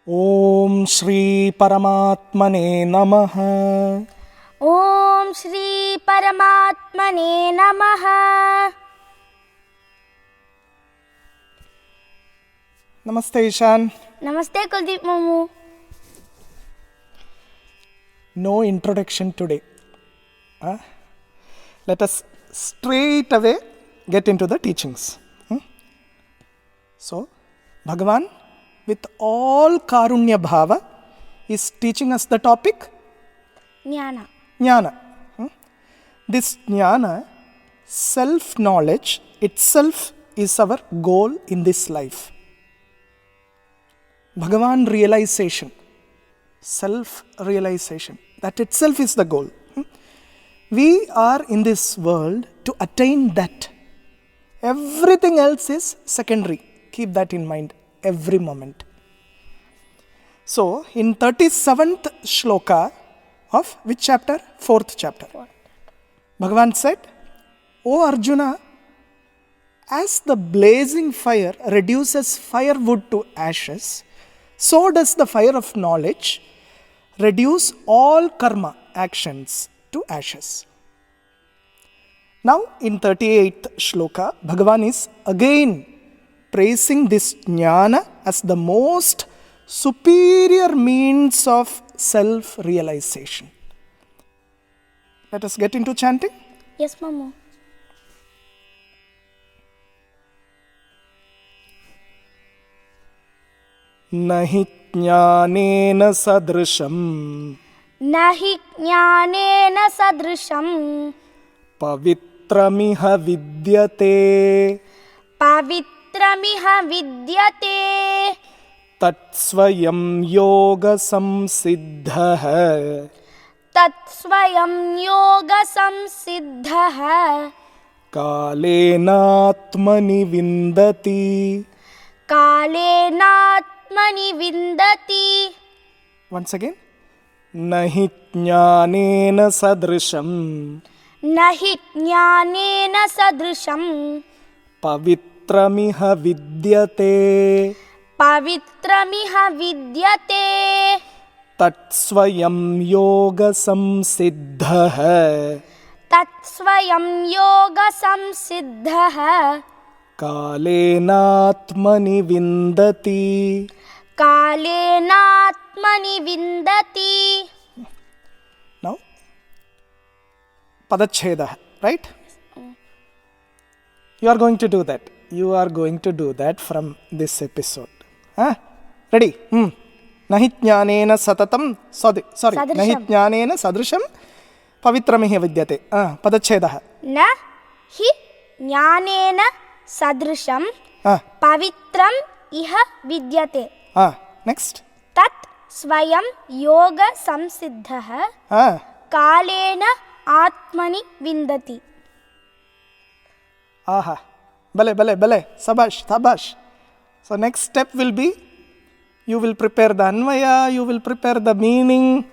Om Shri Paramatmane Namaha. Om Shri Paramatmane Namaha. Namaste Ishaan. Namaste Kuldeep Mamu. No introduction today. Let us straight away get into the teachings. So, Bhagavan with all Karunya Bhava is teaching us the topic Jnana. Jnana. This Jnana, self-knowledge itself is our goal in this life. Bhagavan realization, self-realization, that itself is the goal. We are in this world to attain that. Everything else is secondary. Keep that in mind every moment. So, in 37th shloka of which chapter? 4th chapter. Bhagavan said, O Arjuna, as the blazing fire reduces firewood to ashes, so does the fire of knowledge reduce all karma actions to ashes. Now, in 38th shloka, Bhagavan is again praising this jnana as the most superior means of self-realization. Let us get into chanting. Yes, Mamu. Nahi jnanena sadrisham Nahi jnanena sadrisham pavitramiha vidyate Pavitramiha vidyate tatsvayam yoga samsiddhah Tatsvayam yoga samsiddhah kalenatmani vindati. Kalenatmani vindati. Once again. Nahi jnanena sadrisham Nahi jnanena sadrisham pavitramiha vidyate Pavitramiha vidyate tatsvayam yoga samsiddhah Tatsvayam yoga samsiddhah kalenatmani vindati. Kalenatmani vindati. Now, padacheda, right? You are going to do that. You are going to do that from this episode. Ready? Nahi jnanena satatam, sorry. Sadrisham. Nahi jnanena sadrisham pavitramiha vidyate. Padacheda. Na hi jnanena sadrisham Ah. pavitram iha vidyate. Next. Tat svayam yoga samsiddhah kalena atmani vindati. Aha. Bale. Sabash. So next step will be, you will prepare the anvaya, you will prepare the meaning.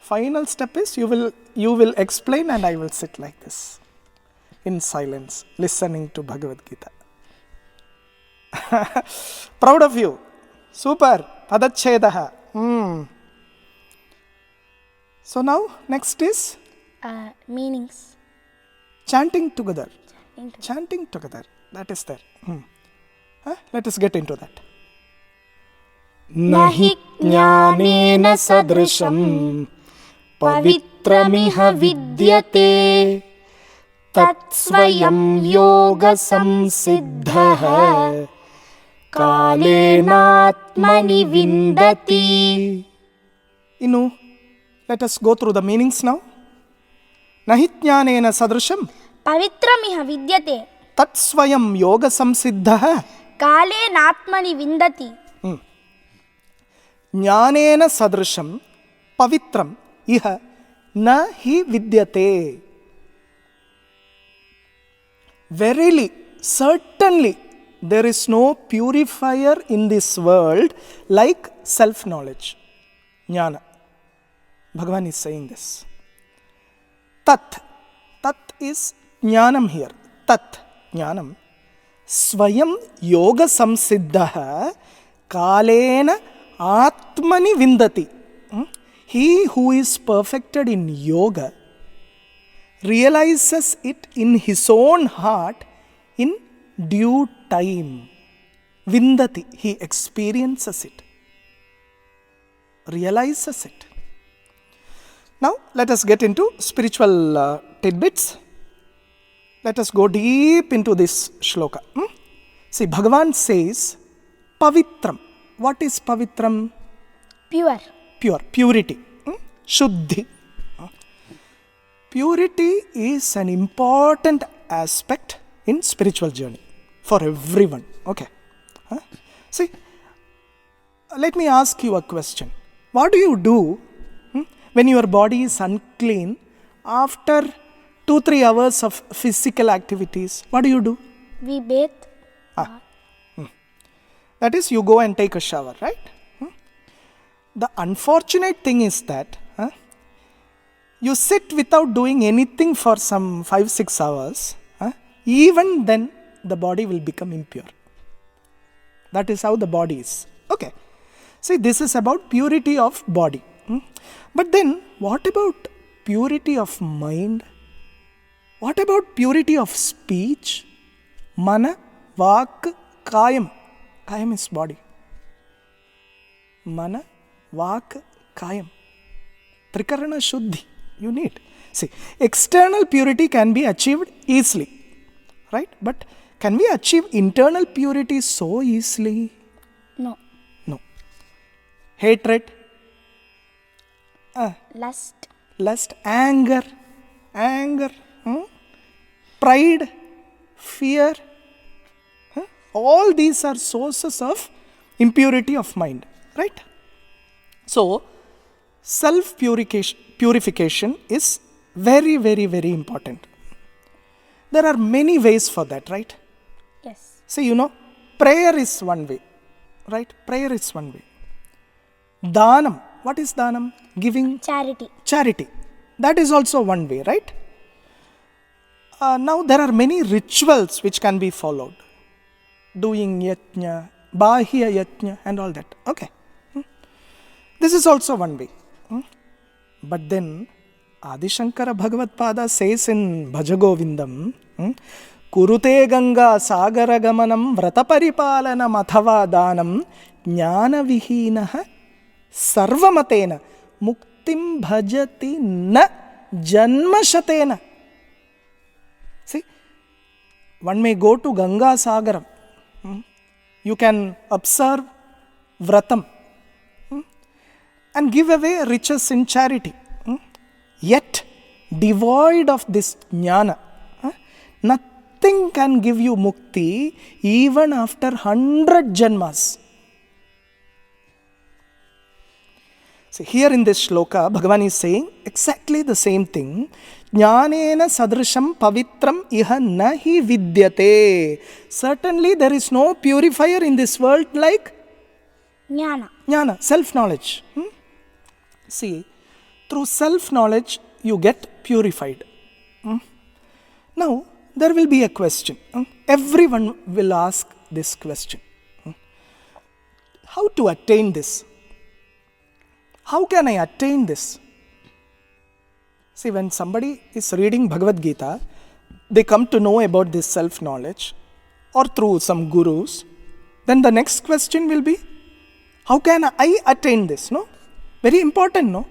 Final step is, you will explain and I will sit like this, in silence, listening to Bhagavad-Gītā. Proud of you. Super. Padachhedaha. So now, next is Meanings. chanting together. Chanting together. That is there. Let us get into that. Nahi jnanena sadrisham pavitramiha vidyate tatsvayam yoga samsiddhah kalenatmani vindati. Let us go through the meanings now. Nahi jnanena sadrisham Pavitramiha vidyate tatsvayam yoga samsiddhah kalenatmani vindati. Jnanena sadrisham pavitram iha na hi vidyate. Verily, certainly, there is no purifier in this world like self-knowledge. Jnana. Bhagavan is saying this. Tat is jnanam here. Tat, jnanam. Swayam yoga samsiddhah Kalena Atmani Vindati. He who is perfected in yoga realizes it in his own heart in due time. Vindati, he experiences it, realizes it. Now, let us get into spiritual tidbits. Let us go deep into this shloka. See, Bhagavan says, Pavitram. What is Pavitram? Pure. Pure, purity. Shuddhi. Purity is an important aspect in spiritual journey for everyone. Okay. See, let me ask you a question. What do you do when your body is unclean after 2-3 hours of physical activities? What do? We bathe. That is, you go and take a shower, right? The unfortunate thing is that you sit without doing anything for some 5-6 hours. Even then, the body will become impure. That is how the body is. Okay. See, this is about purity of body. But then, what about purity of mind? What about purity of speech? Mana, Vak, Kayam. Kayam is body. Mana, Vak, Kayam. Trikarana Shuddhi. You need. See, external purity can be achieved easily. Right? But can we achieve internal purity so easily? No. No. Hatred. Lust. Anger. Pride. Fear. All these are sources of impurity of mind. Right? So, self-purification is very, very, very important. There are many ways for that, right? Yes. See, prayer is one way. Right? Prayer is one way. Dhanam. What is dhanam? Giving. Charity. That is also one way, right? Now, there are many rituals which can be followed. Doing yajna, bahya yajna and all that. Okay. This is also one way. But then, Adi Shankara Bhagavad Pada says in Bhajagovindam, Kurute Ganga Sagara Gamanam Vrataparipalana Mathava Danam Jnana Vihinaha Sarvamatena Muktim Bhajati Na Janmashatena. See, one may go to Ganga Sagaram. You can observe Vratam and give away riches in charity. Yet, devoid of this jnana, nothing can give you mukti even after 100 janmas. See, here in this shloka, Bhagavan is saying exactly the same thing. Jnanena sadrisham pavitram iha nahi vidyate. Certainly, there is no purifier in this world like jnana, self-knowledge. See, through self-knowledge, you get purified. Now, there will be a question. Everyone will ask this question. How to attain this? How can I attain this? See, when somebody is reading Bhagavad-Gītā, they come to know about this self-knowledge or through some gurus. Then the next question will be, how can I attain this? No? Very important, no?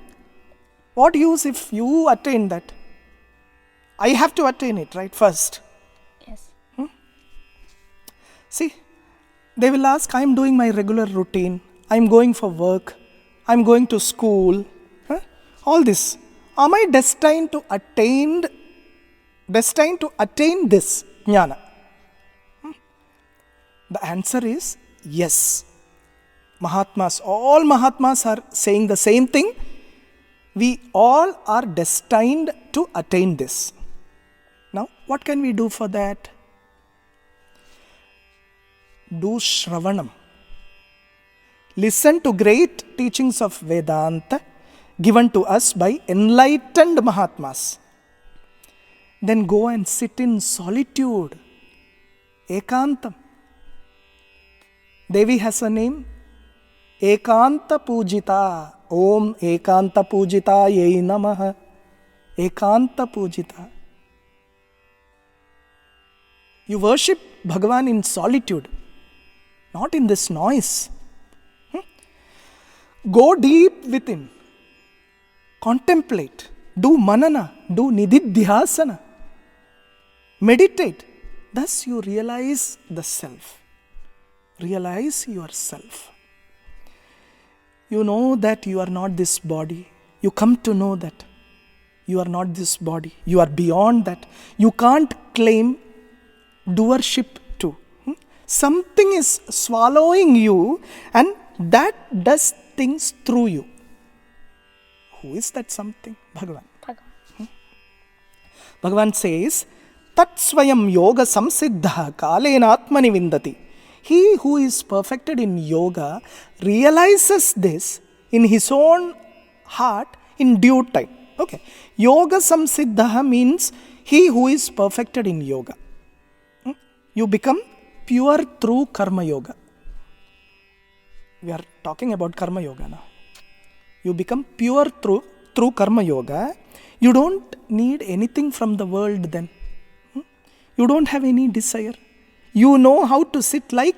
What use if you attain that? I have to attain it, right, first. Yes. See, they will ask, I am doing my regular routine. I am going for work. I am going to school. All this. Am I destined to attain this jnana? The answer is yes. All Mahatmas are saying the same thing. We all are destined to attain this. Now, what can we do for that? Do Shravanam. Listen to great teachings of Vedanta given to us by enlightened Mahatmas. Then go and sit in solitude. Ekantam. Devi has a name, Ekanta Pujita. Om Ekanta Pujita Yai Namaha. Ekanta Pujita. You worship Bhagavan in solitude, not in this noise. Go deep within. Contemplate. Do manana. Do nididhyasana. Meditate. Thus you realize the self. Realize yourself. You know that you are not this body. You come to know that you are not this body. You are beyond that. You can't claim doership too. Something is swallowing you and that does things through you. Who is that something? Bhagavan. Bhagavan says, Tat swayam yoga samsiddha kalena atmani vindati. He who is perfected in yoga realizes this in his own heart in due time. Okay. Yoga samsiddha means he who is perfected in yoga. You become pure through karma yoga. We are talking about karma yoga now. You become pure through karma yoga. You don't need anything from the world then. You don't have any desire. You know how to sit like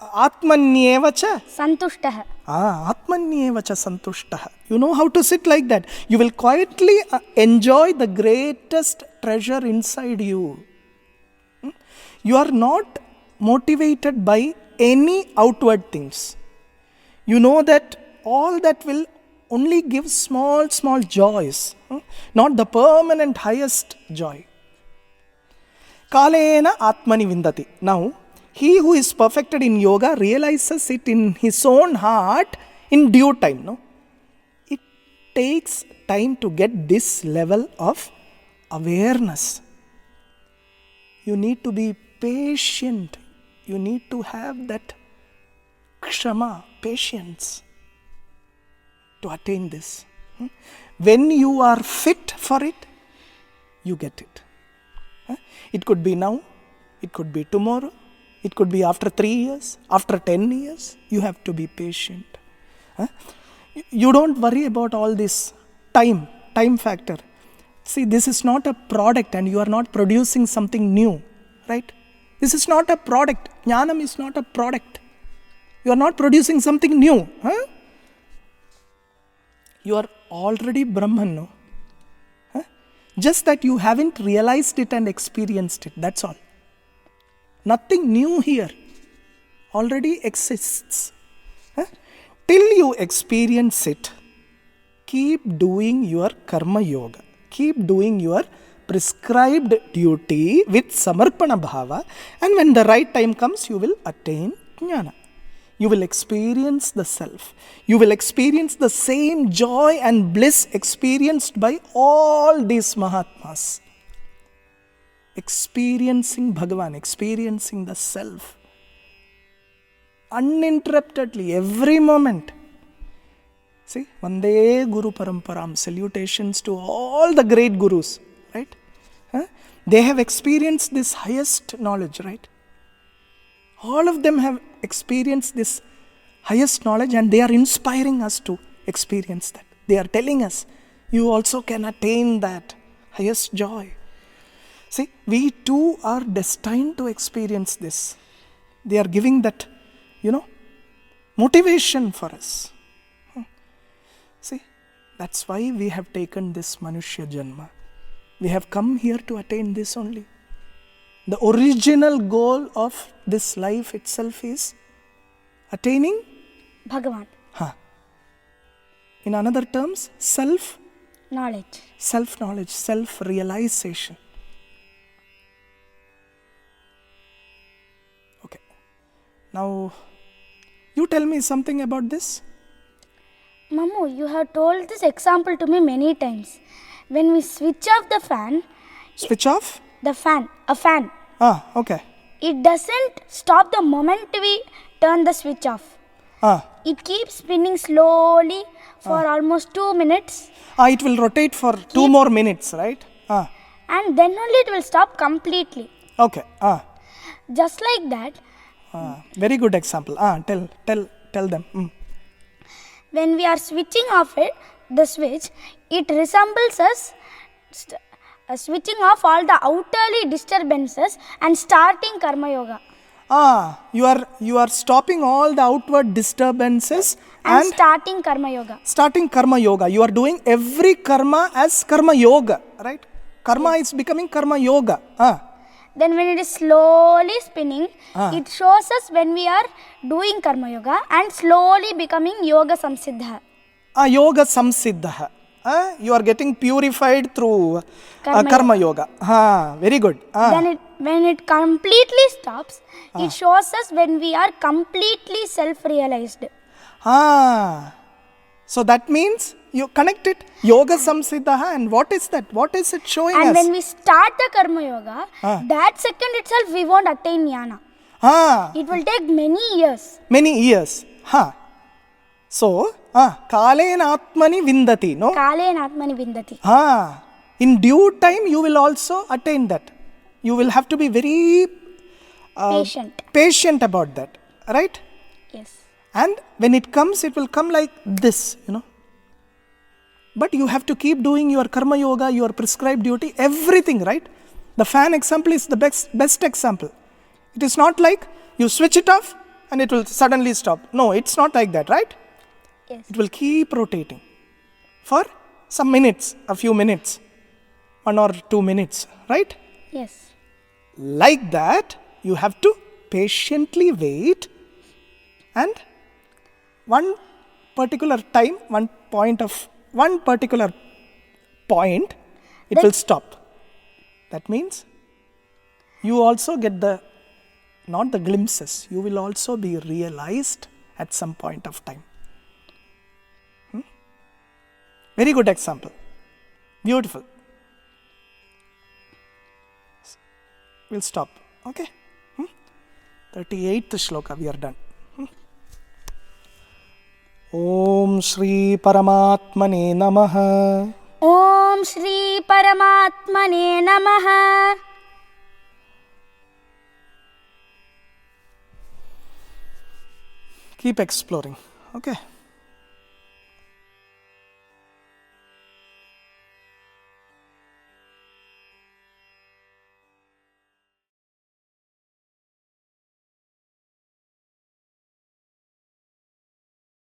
Atmanyevacha Santushtaha. Atmanyevacha Santushtaha. You know how to sit like that. You will quietly enjoy the greatest treasure inside you. You are not motivated by any outward things. You know that all that will only give small joys, not the permanent highest joy. Kalena Atmani Vindati. Now, he who is perfected in yoga realizes it in his own heart in due time. No? It takes time to get this level of awareness. You need to be patient. You need to have that kshama, patience, to attain this. When you are fit for it, you get it. It could be now, it could be tomorrow, it could be after 3 years, after 10 years. You have to be patient. You don't worry about all this time factor. See, this is not a product and you are not producing something new, right? This is not a product. Jnanam is not a product. You are not producing something new. You are already Brahman, no? Just that you haven't realized it and experienced it. That's all. Nothing new here. Already exists. Till you experience it, keep doing your karma yoga. Keep doing your prescribed duty with samarpana bhava, and when the right time comes, you will attain jnana. You will experience the self. You will experience the same joy and bliss experienced by all these Mahatmas. Experiencing Bhagavan, experiencing the self. Uninterruptedly, every moment. See, Vande Guru Paramparam, salutations to all the great gurus, right? They have experienced this highest knowledge, right? All of them have experienced this highest knowledge and they are inspiring us to experience that. They are telling us, you also can attain that highest joy. See, we too are destined to experience this. They are giving that, motivation for us. See, that's why we have taken this Manushya Janma. We have come here to attain this only. The original goal of this life itself is attaining Bhagavan. In another terms, Knowledge. Self-knowledge, self-realization. Okay. Now, you tell me something about this. Mamu, you have told this example to me many times. When we switch off the fan... Switch off? The fan. A fan. Okay. It doesn't stop the moment we turn the switch off. It keeps spinning slowly for almost 2 minutes. It will rotate for 2 more minutes, right? And then only it will stop completely. Okay. Just like that, Very good example. Tell them. When we are switching off the switch, it resembles us switching off all the outerly disturbances and starting karma yoga. You are stopping all the outward disturbances and starting karma yoga. Starting karma yoga. You are doing every karma as karma yoga, right? Karma is becoming karma yoga. Then when it is slowly spinning, it shows us when we are doing karma yoga and slowly becoming yoga samsiddha. Yoga samsiddha. You are getting purified through karma yoga. Very good. Then when it completely stops, it shows us when we are completely self-realized. So that means you connect it, yoga samsiddha, and what is that? What is it showing us? And when we start the karma yoga, that second itself we won't attain jnana. It will take many years. Many years. So, kalena atmani vindati, no? Kalena atmani vindati. In due time you will also attain that. You will have to be very patient about that, right? Yes. And when it comes, it will come like this, But you have to keep doing your karma yoga, your prescribed duty, everything, right? The fan example is the best example. It is not like you switch it off and it will suddenly stop. No, it's not like that, right? Yes. It will keep rotating for some minutes, a few minutes, 1 or 2 minutes, right? Yes. Like that, you have to patiently wait, and one particular time, one particular point, it will stop. That means you also get not the glimpses, you will also be realized at some point of time. Very good example. Beautiful. We'll stop. Okay. 38th shloka, we are done. Om Shri Paramatmane Namaha. Om Shri Paramatmane Namaha. Keep exploring. Okay.